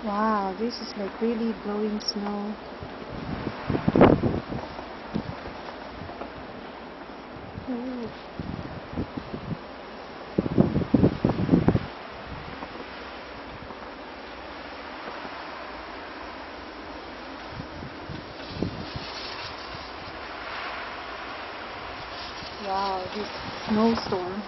Wow, this is like really blowing snow. Ooh. Wow, this snowstorm.